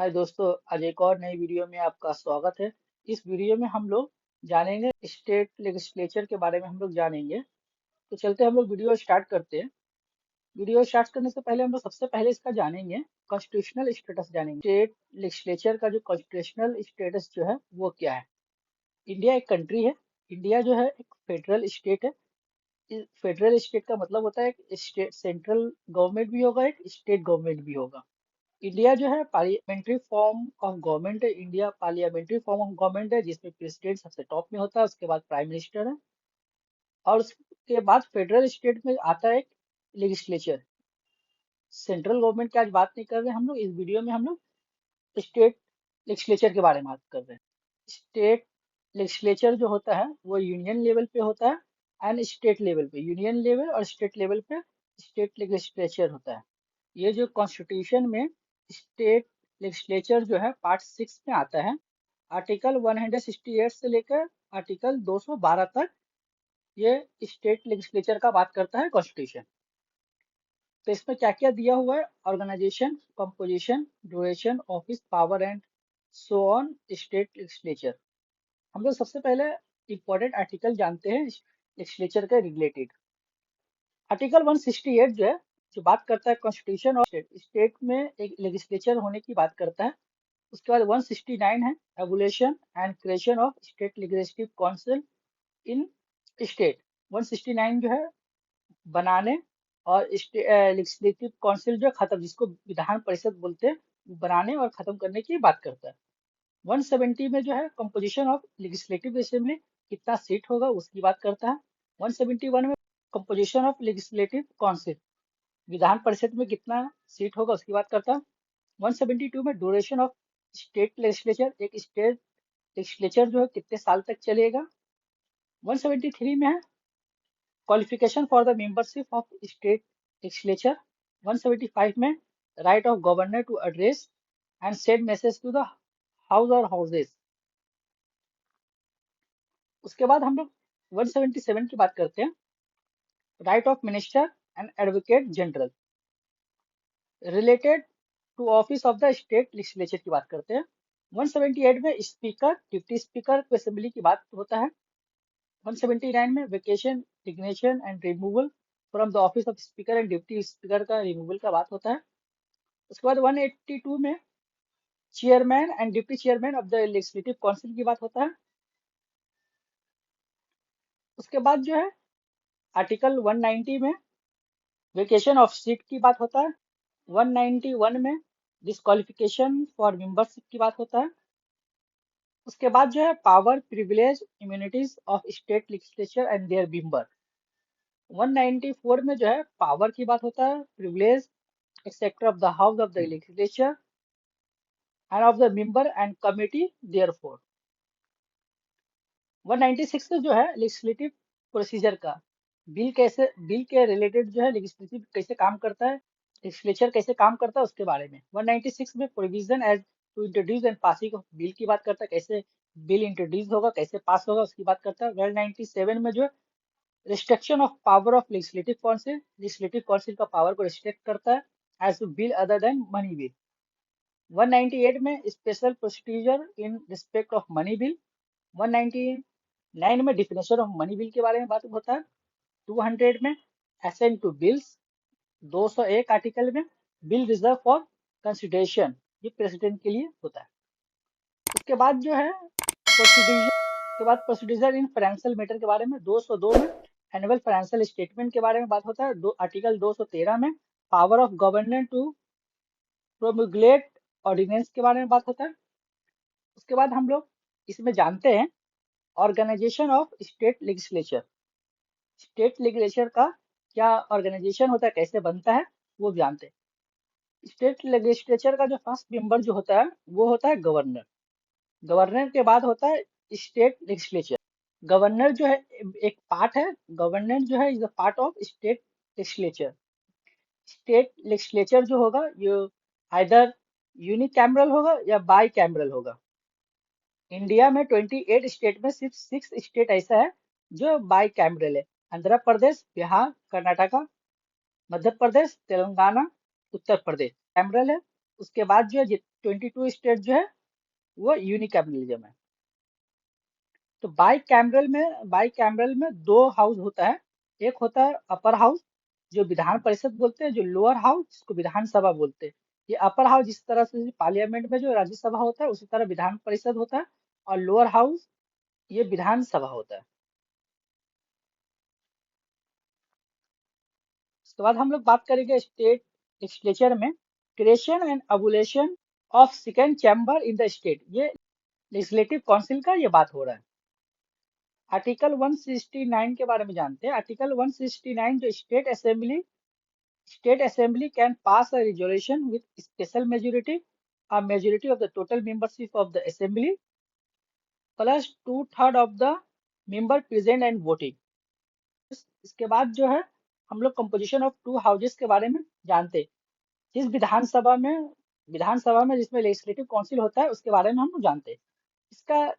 हाय दोस्तों, आज एक और नई वीडियो में आपका स्वागत है। इस वीडियो में हम लोग जानेंगे स्टेट लेजिस्लेचर के बारे में हम लोग जानेंगे। तो चलते हम लोग वीडियो स्टार्ट करते हैं। वीडियो स्टार्ट करने से पहले हम लोग सबसे पहले इसका जानेंगे कॉन्स्टिट्यूशनल स्टेटस जानेंगे। स्टेट लेजिस्लेचर का जो कॉन्स्टिट्यूशनल स्टेटस जो है वो क्या है। इंडिया एक कंट्री है। इंडिया जो है एक फेडरल स्टेट है। फेडरल स्टेट का मतलब होता है एक स्टेट सेंट्रल गवर्नमेंट भी होगा, एक स्टेट गवर्नमेंट भी होगा। इंडिया जो है पार्लियामेंट्री फॉर्म ऑफ गवर्नमेंट है। India parliamentary form of government है जिसमें प्रेसिडेंट सबसे टॉप में होता है, उसके बाद प्राइम मिनिस्टर है और उसके बाद फेडरल स्टेट में आता है लेजिस्लेचर। सेंट्रल गवर्नमेंट की आज बात नहीं कर रहे हम लोग, इस वीडियो में हम लोग स्टेट लेजिस्लेचर के बारे में बात कर रहे हैं। स्टेट लेजिस्लेचर जो होता है वो यूनियन लेवल पे होता है एंड स्टेट लेवल पे, यूनियन लेवल और स्टेट लेवल पे स्टेट लेजिस्लेचर होता है। ये जो कॉन्स्टिट्यूशन में स्टेट लेजिस्लेचर जो है पार्ट 6 में आता है। आर्टिकल 168 से लेकर आर्टिकल 212 तक ये स्टेट लेजिस्लेचर का बात करता है कॉन्स्टिट्यूशन। तो इसमें क्या क्या दिया हुआ है, organisation, composition, duration, office, power and so on state legislature. हम लोग सबसे पहले इंपॉर्टेंट आर्टिकल जानते हैं लेजिस्लेचर के रिलेटेड। आर्टिकल 168 जो है, जो बात करता है कॉन्स्टिट्यूशन और स्टेट में एक लेजिस्लेचर होने की बात करता है। उसके बाद 169 है abolition and creation of state legislative council in state. 169 जो है बनाने और लेजिस्लेटिव काउंसिल जो खत्म, जिसको विधान परिषद बोलते हैं, बनाने और खत्म करने की बात करता है। 170 में जो है कंपोजिशन ऑफ लेजिस्लेटिव असेंबली, कितना सीट होगा उसकी बात करता है। 171 में composition of legislative council, Vidhan Parishad में कितना सीट होगा उसकी बात करता है। 172 में ड्यूरेशन ऑफ स्टेट लेजिस्लेचर, एक स्टेट लेजिस्लेचर जो है कितने साल तक चलेगा। 173 में है qualification for the membership of state legislature. 175 में right of governor to address and send message to the house और हाउसेस। उसके बाद हम लोग 177 की बात करते हैं, right of minister and advocate general related to office of the state legislature की बात करते हैं। 178 में स्पीकर, डिप्टी स्पीकर को असेंबली की बात होता है। 179 में vacation, resignation and removal from the office of speaker and deputy speaker का रिमूवल का बात होता है। उसके बाद 182 में chairman and deputy chairman of the legislative council की बात होता है। उसके बाद जो है आर्टिकल 190 में वेकेशन ऑफ सीट की बात होता है। 191 में डिस्क्वालिफिकेशन फॉर मेंबरशिप की बात होता है। उसके बाद जो है power, privilege, immunities of state legislature and there member. 194 में जो है पावर की बात होता है, privilege except of the house of the legislature end of the member and committee therefore. 196 में जो है लेजिस्लेटिव प्रोसीजर का, बिल के रिलेटेड जो है लेजिस्लेटिव कैसे काम करता है, लेजिस्लेचर कैसे काम करता है उसके बारे में। 196 में provision as to introduce and passing of bill की बात करता है, कैसे बिल इंट्रोड्यूस होगा, कैसे पास होगा उसकी बात करता है। 197 में जो restriction of power of legislative council का पावर को रिस्ट्रिक्ट करता है as to bill other than money bill. 198 में special procedure in respect of money bill. 199 में डिफिनेशन ऑफ मनी बिल के बारे में बात होता है। 200 में असेंट टू बिल्स। 201 आर्टिकल में बिल रिजर्व फॉर कंसिडरेशन, ये प्रेसिडेंट के लिए होता है। उसके बाद जो है प्रोसीड्यूर इन फाइनेंशियल मैटर के बारे में 202 में एनुअल फाइनेंशियल स्टेटमेंट के बारे में बात होता है। आर्टिकल 213 में power of governor to promulgate ordinance के बारे में बात होता है। उसके बाद हम लोग इसमें जानते हैं organisation of state legislature. State legislature का क्या ऑर्गेनाइजेशन होता है, कैसे बनता है, वो जानते हैं। स्टेट लेजिस्लेचर का जो फर्स्ट मेंबर जो होता है वो होता है गवर्नर। गवर्नर के बाद होता है स्टेट लेजिस्लेचर। गवर्नर जो है एक पार्ट है, गवर्नर जो है is a part of state legislature. State legislature जो होगा ये आइदर यूनिकैमरल होगा या बाई कैमरल होगा। इंडिया में 28 स्टेट में सिर्फ 6 स्टेट ऐसा है जो बाई कैमरल है। आंध्र प्रदेश, बिहार, कर्नाटका, मध्य प्रदेश, तेलंगाना, उत्तर प्रदेश कैमरल है। उसके बाद जो है 22 स्टेट जो है वो यूनिकैमरलिज्म है। तो बाई कैमरल में दो हाउस होता है। एक होता है अपर हाउस जो विधान परिषद बोलते हैं, जो लोअर हाउस जिसको विधानसभा बोलते हैं। ये अपर हाउस जिस तरह से पार्लियामेंट में जो राज्यसभा होता है उसी तरह विधान परिषद होता है, और लोअर हाउस ये विधानसभा होता है। उसके बाद हम लोग बात करेंगे स्टेट लेजिस्लेचर में creation and abolition of second chamber in the state. ये लेजिस्लेटिव काउंसिल का ये बात हो रहा है। आर्टिकल 169 के बारे में जानते हैं। आर्टिकल 169 जो state assembly can pass a resolution with special majority, a majority of the total membership of the assembly plus 2/3 of the member present and voting। इसके बाद जो है हम लोग कंपोजिशन ऑफ टू हाउसेस के बारे में जानते हैं। जिस विधानसभा में जिसमें लेजिस्लेटिव काउंसिल होता है उसके बारे में हम लोग जानते हैं। इसका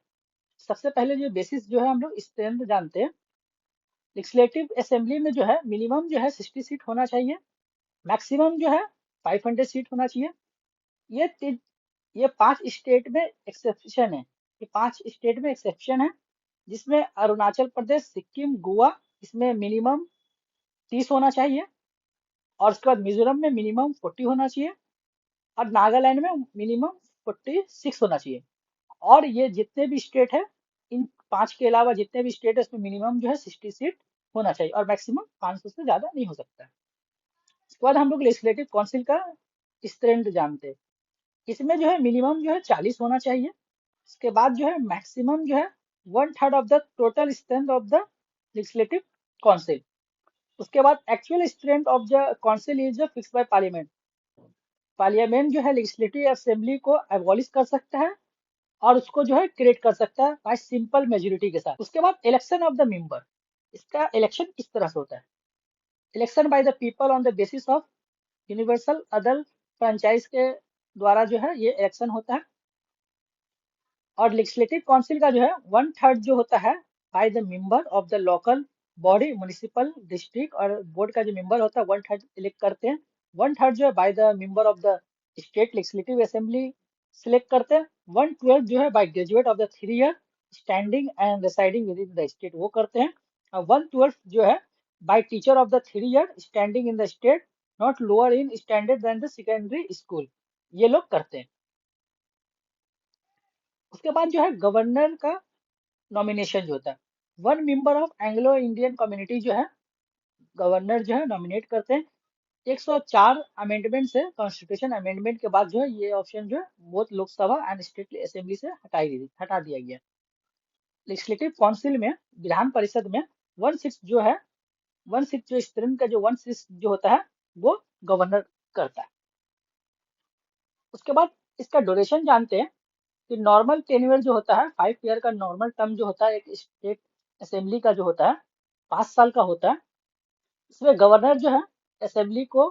सबसे पहले जो बेसिस जो है हम लोग स्ट्रेंथ जानते हैं। लेजिस्लेटिव असेंबली में जो है मिनिमम जो है 60 सीट होना चाहिए, मैक्सिमम जो है 500 सीट होना चाहिए। ये ये 5 स्टेट में एक्सेप्शन है। ये 5 स्टेट में एक्सेप्शन है, जिसमें अरुणाचल प्रदेश, सिक्किम, गोवा इसमें मिनिमम 30 होना चाहिए, और उसके बाद मिजोरम में मिनिमम 40 होना चाहिए, और नागालैंड में मिनिमम 46 होना चाहिए। और ये जितने भी स्टेट है, इन 5 के अलावा जितने भी स्टेट है उसमें मिनिमम जो है 60 सीट होना चाहिए, और मैक्सिमम 500 से ज्यादा नहीं हो सकता है। उसके बाद हम लोग लेजिस्लेटिव काउंसिल का स्ट्रेंथ जानते हैं। इसमें जो है मिनिमम जो है 40 होना चाहिए। उसके बाद जो है मैक्सिमम जो है 1/3 of the total strength of the legislative council. उसके बाद actual strength of the council is fix by parliament. Parliament जो है लेजिस्लेटिव असेंबली को एबॉलिश कर सकता है और उसको जो है क्रिएट कर सकता है बाय सिंपल मेजोरिटी के साथ। उसके बाद इलेक्शन ऑफ द मेंबर, इसका इलेक्शन इस तरह से होता है। Election by the people on the basis of universal other franchise के द्वारा जो है ये इलेक्शन होता है। और लेजिस्लेटिव काउंसिल का जो है 1/3 जो होता है by the member of the local body, municipal, district और बोर्ड का जो मेंबर होता है 1/3 इलेक्ट करते हैं। 1/3 जो है by the member of the state legislative assembly select करते हैं। 1/12 जो है by graduate of the 3 year standing and residing within the state वो करते हैं। और 1/12 जो है by teacher of the 3 year standing in the state not lower in standard than the secondary school, ये लोग करते हैं। उसके बाद जो है गवर्नर का नॉमिनेशन जो होता है, 1 member of Anglo Indian community जो है गवर्नर जो है नॉमिनेट करते हैं। 104 अमेंडमेंट से कॉन्स्टिट्यूशन अमेंडमेंट के बाद जो है ये ऑप्शन जो है बहुत लोकसभा एंड स्टेट असेंबली से हटा दिया गया। लेजिस्लेटिव काउंसिल में, विधान परिषद में 1/6 जो है, 1/6 जो स्त्रीन का जो 1/6 जो होता है वो गवर्नर करता है। उसके बाद इसका ड्यूरेशन जानते हैं कि नॉर्मल टेन्योर जो होता है 5 ईयर का नॉर्मल टर्म जो होता है एक स्टेट असेंबली का जो होता है 5 साल का होता है। इसमें गवर्नर जो है असेंबली को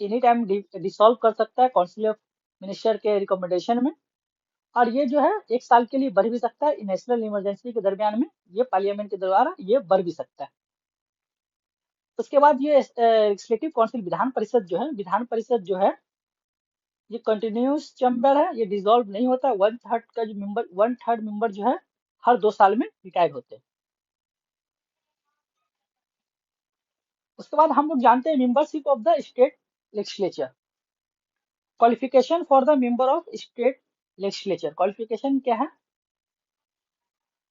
एनी टाइम डिसॉल्व कर सकता है काउंसिल ऑफ मिनिस्टर के रिकमेंडेशन में, और ये जो है 1 साल के लिए बढ़ भी सकता है। नेशनल इमरजेंसी के दरमियान में ये पार्लियामेंट के द्वारा ये बढ़ भी सकता है। उसके बाद ये लेजिस्लेटिव काउंसिल विधान परिषद जो है ये कंटिन्यूस चैम्बर है, ये डिसॉल्व नहीं होता। 1/3 मेंबर जो है हर 2 साल में रिटायर होते हैं। उसके बाद हम लोग जानते हैं membership of the state legislature. Qualification for the member of state legislature, qualification क्या है?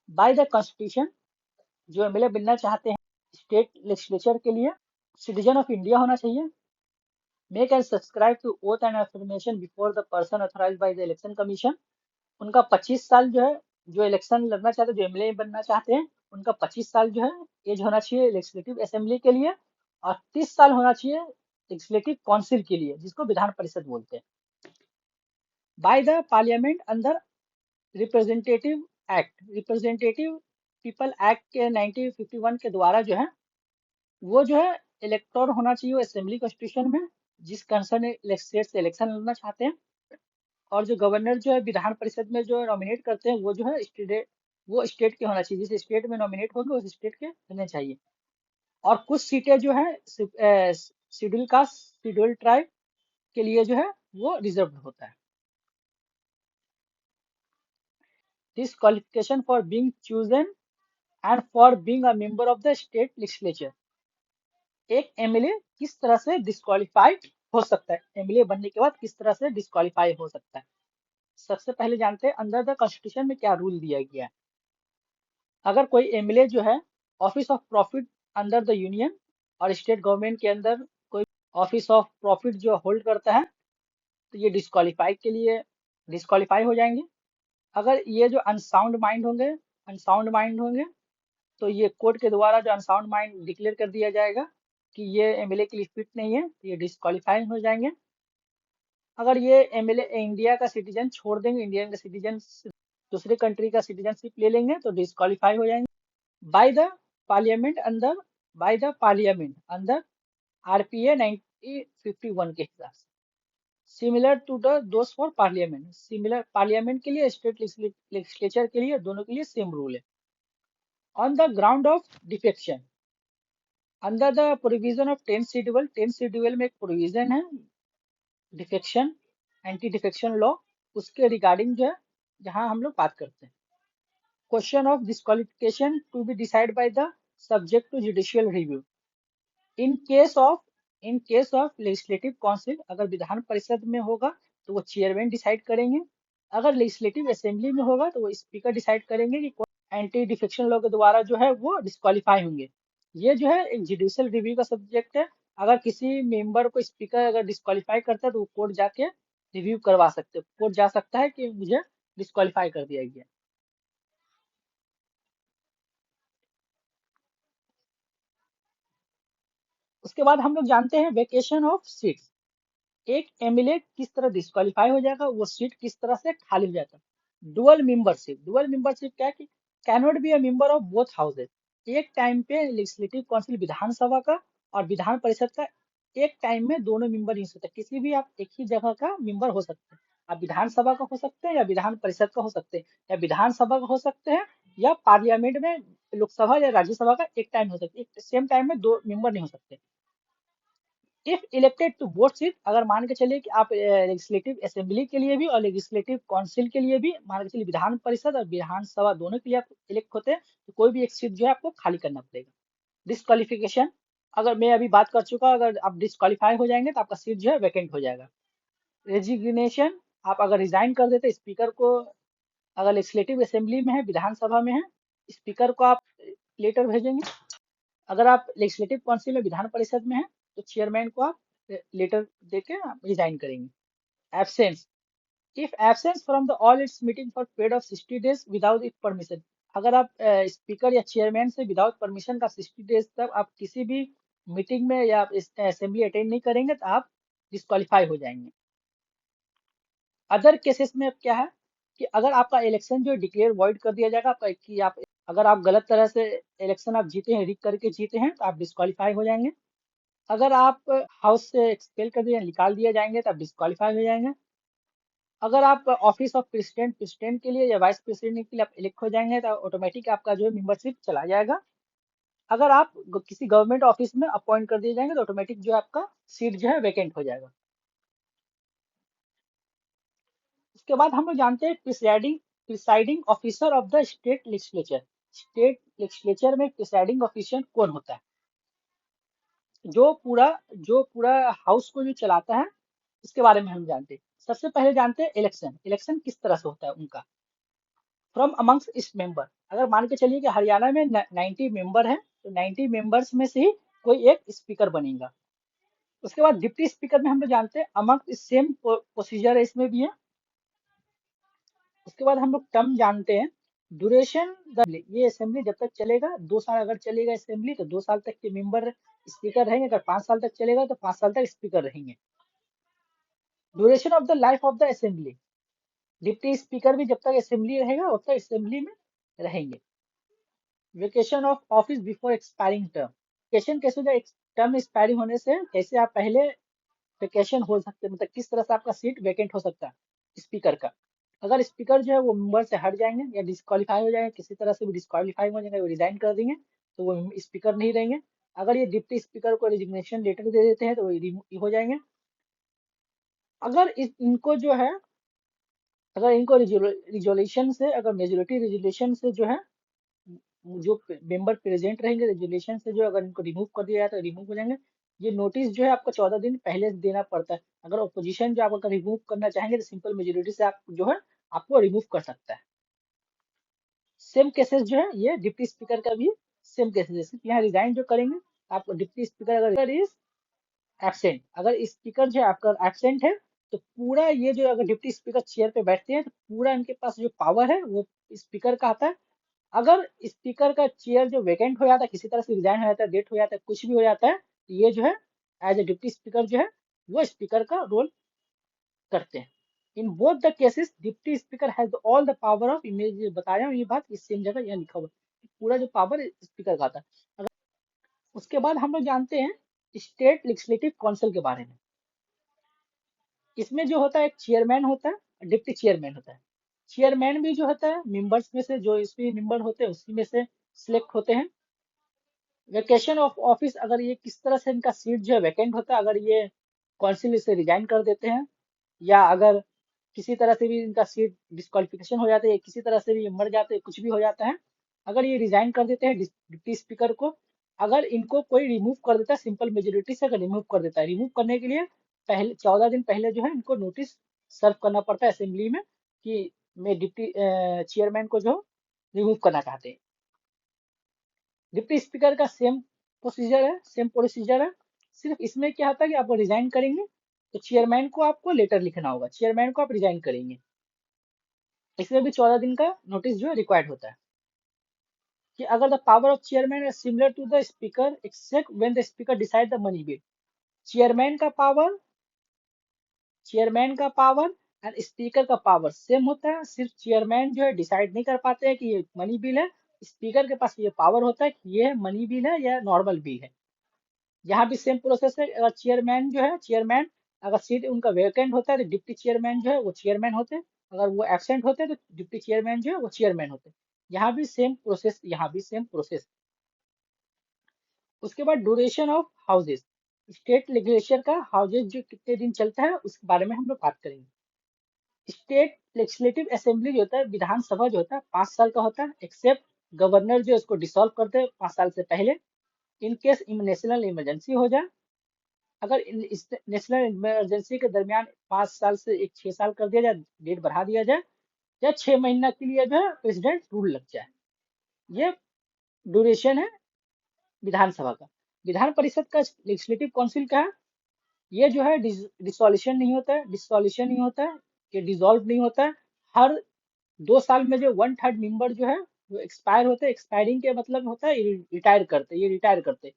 बाय द कॉन्स्टिट्यूशन जो एमएलए बनना चाहते हैं स्टेट लेजिस्लेचर के लिए सिटीजन ऑफ इंडिया होना चाहिए। Make and subscribe to oath and affirmation before the person authorised by the election commission. उनका 25 साल जो है, जो इलेक्शन लड़ना चाहते हैं, जो एमएलए बनना चाहते हैं, उनका 25 साल जो है एज होना चाहिए लेजिस्लेटिव असेंबली के लिए, और 30 साल होना चाहिए लेजिस्लेटिव काउंसिल के लिए जिसको विधान परिषद बोलते हैं। Bye the parliament under representative people act के 1951 के द्वारा जो है वो जो है इलेक्टर होना चाहिए असेंबली कॉन्स्टिट्यूशन में जिस कंसर्न स्टेट से इलेक्शन लड़ना चाहते हैं। और जो गवर्नर जो है विधान परिषद में जो नॉमिनेट करते हैं वो जो है स्टेट के होना चाहिए, जिस स्टेट में नॉमिनेट होंगे उस स्टेट के रहने चाहिए। और कुछ सीटें जो है शेड्यूल कास्ट शेड्यूल ट्राइब के लिए जो है वो रिजर्व होता है। Disqualification for being chosen and for being a member of the state legislature. एक एमएलए किस तरह से डिस्क्वालीफाइड हो सकता है, एमएलए बनने के बाद किस तरह से डिस्क्वालीफाई हो सकता है। सबसे पहले जानते हैं अंडर द कॉन्स्टिट्यूशन में क्या रूल दिया गया है। अगर कोई एमएलए जो है office of profit under the union और स्टेट गवर्नमेंट के अंदर कोई ऑफिस ऑफ प्रॉफिट जो होल्ड करता है तो ये डिस्क्वालीफाई के लिए डिस्क्वालीफाई हो जाएंगे। अगर ये जो अनसाउंड माइंड होंगे तो ये कोर्ट के द्वारा जो अनसाउंड माइंड डिक्लेयर कर दिया जाएगा कि ये एमएलए के लिए फिट नहीं है, तो ये डिस्क्वालीफाई हो जाएंगे। अगर ये एमएलए इंडिया का सिटीजन छोड़ देंगे, इंडियन का सिटीजन दूसरे कंट्री का सिटीजनशिप ले लेंगे तो डिस्क्वालीफाई हो जाएंगे। बाय द पार्लियामेंट अंदर बाय द पार्लियामेंट अंदर आरपीए 1951 के हिसाब से, similar to the those for parliament. Similar parliament के लिए, स्टेट लेजिस्लेचर के लिए, दोनों के लिए सेम रूल है। On the ground of defection under the provision of 10th schedule, 10th schedule में एक प्रोविजन है डिफेक्शन, एंटी डिफेक्शन लॉ, उसके रिगार्डिंग जो है जहां हम लोग बात करते हैं। Question of disqualification to be decide by the subject to judicial review in case of legislative council. अगर विधान परिषद में होगा तो वो चेयरमैन डिसाइड करेंगे। अगर लेजिस्लेटिव असेंबली में होगा तो वो स्पीकर डिसाइड करेंगे कि कौन एंटी डिफेक्शन लॉ के द्वारा जो है वो डिस्क्वालीफाई होंगे। ये जो है एक जुडिशियल रिव्यू का सब्जेक्ट है। अगर किसी मेंबर को स्पीकर अगर डिस्क्वालीफाई करता है तो वो कोर्ट जाके रिव्यू करवा सकते, कोर्ट जा सकता है कि मुझे डिस्क्वालीफाई कर दिया गया। उसके बाद हम लोग जानते हैं वेकेशन ऑफ सीट्स। एक एमएलए किस तरह डिस्क्वालीफाई हो जाएगा, वो सीट किस तरह से खाली हो जाता है। डुअल मेंबरशिप क्या है कि cannot be a member of both houses. एक टाइम पे लेजिस्लेटिव काउंसिल विधानसभा का और विधान परिषद का एक टाइम में दोनों मेंबर नहीं हो सकते। किसी भी आप एक ही जगह का मेंबर हो सकते हैं। आप विधानसभा का हो सकते हैं या विधान परिषद का हो सकते हैं, या विधानसभा का हो सकते हैं या पार्लियामेंट में लोकसभा या राज्यसभा का एक टाइम हो सकते हैं। एक सेम टाइम में दो मेंबर नहीं हो सकते। If elected to both seat, अगर मान के चलिए कि आप लेजिस्लेटिव असेंबली के लिए भी और लेजिस्लेटिव काउंसिल के लिए भी, मान के चलिए विधान परिषद और विधानसभा दोनों के लिए आप इलेक्ट होते हैं, तो कोई भी एक सीट जो है आपको खाली करना पड़ेगा। डिस्क्वालिफिकेशन, अगर मैं अभी बात कर चुका, अगर आप डिस्क्वालीफाई हो जाएंगे तो आपका सीट जो है वैकेंट हो जाएगा। रेजिग्नेशन, आप अगर रिजाइन कर देते स्पीकर को, अगर लेजिस्लेटिव असेंबली में है, विधानसभा में है, स्पीकर को आप लेटर भेजेंगे। अगर आप लेजिस्लेटिव काउंसिल में, विधान परिषद में है, तो चेयरमैन को आप लेटर देके आप रिजाइन करेंगे। Absence, if absence from the all it's meeting for period of 60 days without it permission, अगर आप स्पीकर या चेयरमैन से विदाउट परमिशन का 60 डेज तक आप किसी भी मीटिंग में या असेंबली अटेंड नहीं करेंगे तो आप डिस्क्वालीफाई हो जाएंगे। अदर केसेस में अब क्या है कि अगर आपका इलेक्शन जो डिक्लेयर वॉइड कर दिया जाएगा आपका, कि आप अगर आप गलत तरह से इलेक्शन आप जीते हैं, रिग करके जीते हैं, तो आप डिस्क्वालीफाई हो जाएंगे। अगर आप हाउस से एक्सपेल कर दिए, निकाल दिए जाएंगे तो आप डिस्क्वालीफाई हो जाएंगे। अगर आप ऑफिस ऑफ प्रेसिडेंट के लिए या वाइस प्रेसिडेंट के लिए आप इलेक्ट हो जाएंगे तो ऑटोमेटिक आपका जो है मेंबरशिप चला जाएगा। अगर आप किसी गवर्नमेंट ऑफिस में अपॉइंट कर दिए जाएंगे तो ऑटोमेटिक जो है आपका सीट जो है वैकेंट हो जाएगा। उसके बाद हम लोग जानते हैं presiding officer of the state legislature. State legislature में प्रिसाइडिंग ऑफिसर कौन होता है, जो पूरा हाउस को जो चलाता है, इसके बारे में हम जानते हैं। सबसे पहले जानते हैं इलेक्शन, इलेक्शन किस तरह से होता है उनका। फ्रॉम अमंग्स इस मेंबर, अगर मान के चलिए कि हरियाणा में 90 मेंबर है तो 90 मेंबर्स में से ही कोई एक स्पीकर बनेगा। उसके बाद डिप्टी स्पीकर में हम लोग जानते हैं अमंग सेम प्रोसीजर है, इसमें भी है। उसके बाद हम लोग टर्म जानते हैं, ड्यूरेशन ये असेंबली जब तक चलेगा, 2 साल अगर चलेगा असेंबली तो 2 साल तक के मेंबर स्पीकर रहेंगे। अगर 5 साल तक चलेगा तो 5 साल तक स्पीकर रहेंगे। Duration of the life of the assembly, deputy speaker भी जब तक असेंबली रहेगा तब तक असेंबली में रहेंगे। Vacation of office before expiring term, vacation कैसे हो जाए, टर्म एक्सपायरिंग होने से कैसे आप पहले वेकेशन हो सकते हैं, मतलब किस तरह से आपका सीट वैकेंट हो सकता है स्पीकर का। अगर स्पीकर जो है वो मेंबर से हट जाएंगे या डिस्क्वालीफाई हो जाएंगे, किसी तरह से भी डिस्क्वालीफाई हो जाएंगे, वो रिजाइन कर देंगे तो वो स्पीकर नहीं रहेंगे। अगर ये डिप्टी स्पीकर को रिजिग्नेशन लेटर दे देते हैं तो वो रिमूव हो जाएंगे। अगर इनको जो है, अगर इनको रिजोल्यूशन से, अगर मेजोरिटी रिजोल्यूशन से जो है, जो मेंबर प्रेजेंट रहेंगे रेजुलेशन से, जो अगर इनको रिमूव कर दिया जाए तो रिमूव हो जाएंगे। ये नोटिस जो है आपको 14 दिन पहले से देना पड़ता है। अगर ओपोजिशन जो आप अगर रिमूव करना चाहेंगे तो सिंपल मेजोरिटी से आप जो है आपको रिमूव कर सकता है। सेम केसेस जो है ये डिप्टी स्पीकर का भी सेम केसेस, जैसे यहाँ रिजाइन जो करेंगे आपको डिप्टी स्पीकर अगर इज एब्सेंट, अगर स्पीकर जो है आपका एब्सेंट है तो पूरा ये जो अगर डिप्टी स्पीकर चेयर पे बैठते हैं तो पूरा इनके पास जो पावर है वो स्पीकर का आता है। अगर स्पीकर का चेयर जो वैकेंट हो जाता है, किसी तरह से रिजाइन हो जाता है, डेथ हो जाता है, कुछ भी हो जाता है, तो ये जो है एज ए डिप्टी स्पीकर जो है वो स्पीकर का रोल करते हैं। In both the cases deputy speaker has all the power of image, बताया हूँ ये बात इस सेम जगह यहाँ लिखा हुआ है, पूरा जो पावर स्पीकर का आता है। अगर उसके बाद हम लोग जानते हैं स्टेट लेजिस्लेटिव काउंसिल के बारे में। इसमें जो होता है एक चेयरमैन होता है, डिप्टी चेयरमैन होता है। चेयरमैन भी जो होता है मेंबर्स में से, जो इसमें मेंबर होते हैं उसी में से सिलेक्ट होते हैं। वेकेशन ऑफ ऑफिस, अगर ये किस तरह से इनका सीट जो है वैकेंट होता है, अगर ये काउंसिल से रिजाइन कर देते हैं, या अगर किसी तरह से भी इनका सीट डिस्क्वालिफिकेशन हो जाता है, या किसी तरह से भी मर जाते हैं, कुछ भी हो जाता है, अगर ये रिजाइन कर देते हैं डिप्टी स्पीकर को, अगर इनको कोई रिमूव कर देता है सिंपल मेजोरिटी से, अगर रिमूव कर देता है, रिमूव करने के लिए पहले 14 दिन पहले जो है इनको नोटिस सर्व करना पड़ता है असेंबली में कि मैं डिप्टी चेयरमैन को जो रिमूव करना चाहते हैं। डिप्टी स्पीकर का सेम प्रोसीजर है, सेम प्रोसीजर है। सिर्फ इसमें क्या होता है कि आपको रिजाइन करेंगे तो चेयरमैन को आपको लेटर लिखना होगा, चेयरमैन को आप रिजाइन करेंगे, इसमें भी 14 दिन का नोटिस जो है रिक्वायर्ड होता है। कि अगर the power of chairman is similar to the speaker except when the speaker decide the money bill, chairman का पावर, चेयरमैन का पावर एंड स्पीकर का पावर सेम होता है। सिर्फ चेयरमैन जो है डिसाइड नहीं कर पाते हैं कि ये मनी बिल है, स्पीकर के पास ये पावर होता है कि ये मनी बिल है या नॉर्मल बिल है। यहाँ भी सेम प्रोसेस है। अगर चेयरमैन जो है, चेयरमैन अगर सीट उनका वैकेंट होता है तो डिप्टी चेयरमैन जो है वो चेयरमैन होते हैं, अगर वो एब्सेंट होते हैं तो डिप्टी चेयरमैन जो है वो चेयरमैन होते हैं। यहाँ भी सेम प्रोसेस, यहाँ भी सेम प्रोसेस। उसके बाद duration of houses, state legislature का हाउसेस जो कितने दिन चलता है उसके बारे में हम लोग बात करेंगे। स्टेट लेजिस्लेटिव असेंबली जो होता है, विधानसभा जो होता है 5 साल का होता है, एक्सेप्ट गवर्नर जो है इसको डिसॉल्व करते हैं 5 साल से पहले, इन केस नेशनल इमरजेंसी हो जाए। अगर इस नेशनल इमरजेंसी के दरमियान 5 साल से एक 6 साल कर दिया जाए, डेट बढ़ा दिया जाए, या 6 महीना के लिए जो है प्रेसिडेंट रूल लग जाए, ये ड्यूरेशन है विधानसभा का। विधान परिषद का लेजिस्लेटिव काउंसिल का है, ये जो है डिसॉल्यूशन नहीं होता है, डिसॉल्यूशन नहीं होता है, ये डिसॉल्व नहीं होता है। हर 2 साल में जो 1/3 मेंबर जो है वो एक्सपायर होते हैं, एक्सपायरिंग के मतलब होता है रिटायर करते, ये रिटायर करते।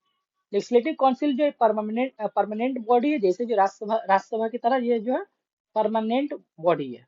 लेजिस्लेटिव काउंसिल जो परमानेंट परमानेंट बॉडी है, जैसे जो राज्यसभा की तरह ये जो है परमानेंट बॉडी है।